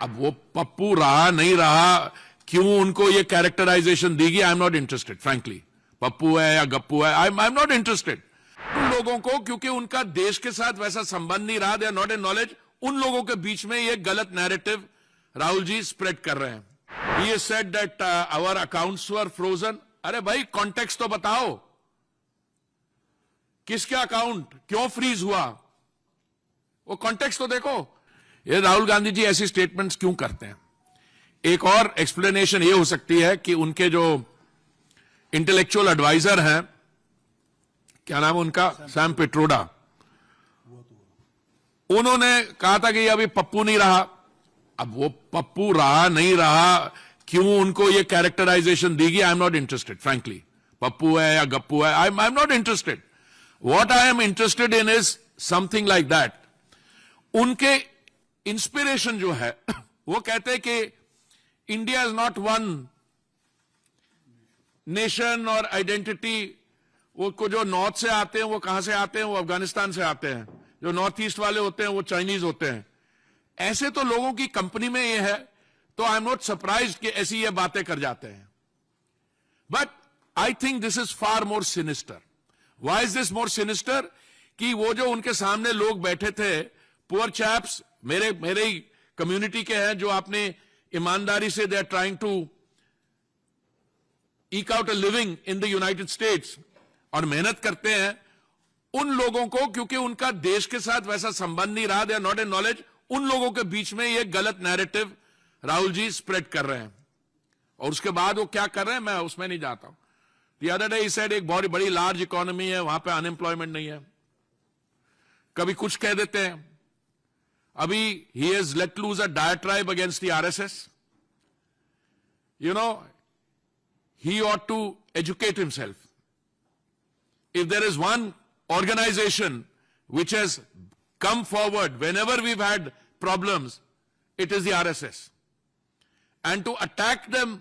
अब वो पप्पू रहा नहीं रहा, क्यों उनको ये कैरेक्टराइजेशन देगी, I am not interested frankly. Pappu है या गप्पू है, आई एम नॉट इंटरेस्टेड। उन लोगों को, क्योंकि उनका देश के साथ वैसा संबंध नहीं रहा, they are not in knowledge, उन लोगों के बीच में ये गलत नैरेटिव राहुल जी स्प्रेड कर रहे हैं। He said that our accounts were frozen. अरे भाई कॉन्टेक्स्ट तो बताओ, किसके अकाउंट क्यों फ्रीज हुआ, वो कॉन्टेक्स्ट तो देखो। ये राहुल गांधी जी ऐसी स्टेटमेंट्स क्यों करते हैं? एक और एक्सप्लेनेशन ये हो सकती है कि उनके जो इंटेलेक्चुअल एडवाइजर हैं, क्या नाम है उनका, सैम पिट्रोडा, उन्होंने कहा था कि अभी पप्पू नहीं रहा। अब वो पप्पू रहा नहीं रहा, क्यों उनको ये कैरेक्टराइजेशन देगी, I am not interested frankly. Pappu है या गप्पू है, I am not interested. What I am interested in is something like that. उनके इंस्पिरेशन जो है वो कहते हैं कि India is not one nation और आइडेंटिटी। वो को जो नॉर्थ से आते हैं, वो कहां से आते हैं, वो अफगानिस्तान से आते हैं। जो नॉर्थ ईस्ट वाले होते हैं वो चाइनीज होते हैं। ऐसे तो लोगों की कंपनी में ये है, तो आई एम नॉट सरप्राइज्ड कि ऐसी ये बातें कर जाते हैं। But I think this is far more sinister. Why is this more sinister? कि वो जो उनके सामने लोग बैठे थे, पुअर चैप्स, मेरे ही कम्युनिटी के हैं, जो आपने ईमानदारी से they are trying to eke out a living in the United States और मेहनत करते हैं, उन लोगों को, क्योंकि उनका देश के साथ वैसा संबंध नहीं रहा, they are not in knowledge, उन लोगों के बीच में ये गलत नैरेटिव राहुल जी स्प्रेड कर रहे हैं। और उसके बाद वो क्या कर रहे हैं, मैं उसमें नहीं जाता हूं। The other day he said एक बहुत बड़ी लार्ज इकोनॉमी है, वहां पे अनएम्प्लॉयमेंट नहीं है। कभी कुछ कह देते हैं। अभी ही has let loose a diatribe against the RSS. You know, he ought to educate himself. If there is one organization which has come forward whenever we've had problems, it is the RSS. And to attack them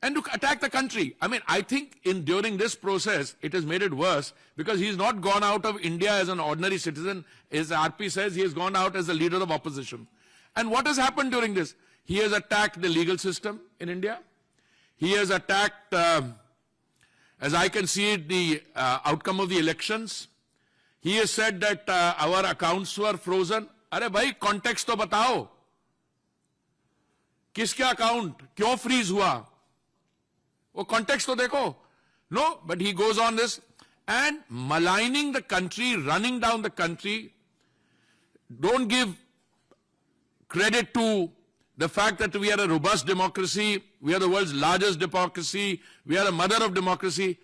and to attack the country. I mean, I think during this process, it has made it worse because he's not gone out of India as an ordinary citizen. As RP says, he has gone out as a leader of opposition. And what has happened during this? He has attacked the legal system in India. He has attacked, as I can see it, the outcome of the elections. He has said that our accounts were frozen. अरे भाई context तो बताओ, किसके account क्यों freeze हुआ, वो context तो देखो। No, but he goes on this and maligning the country, running down the country. Don't give credit to the fact that we are a robust democracy, we are the world's largest democracy, we are a mother of democracy.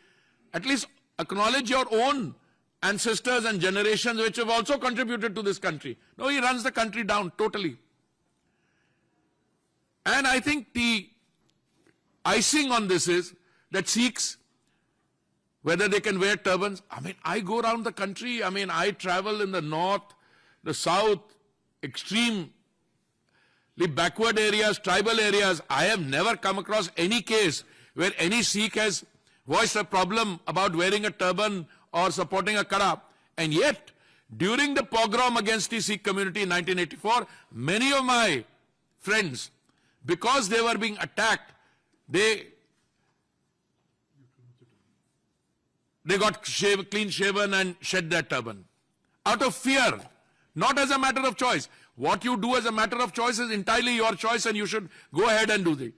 At least acknowledge your own ancestors and generations which have also contributed to this country. No, he runs the country down totally. And I think the icing on this is that Sikhs, whether they can wear turbans. I mean, I go around the country, I mean, I travel in the north, the south, extreme the backward areas, tribal areas. I have never come across any case where any Sikh has voiced a problem about wearing a turban or supporting a kara. And yet, during the pogrom against the Sikh community in 1984, many of my friends, because they were being attacked, they got clean shaven and shed their turban. Out of fear, not as a matter of choice. What you do as a matter of choice is entirely your choice and you should go ahead and do it.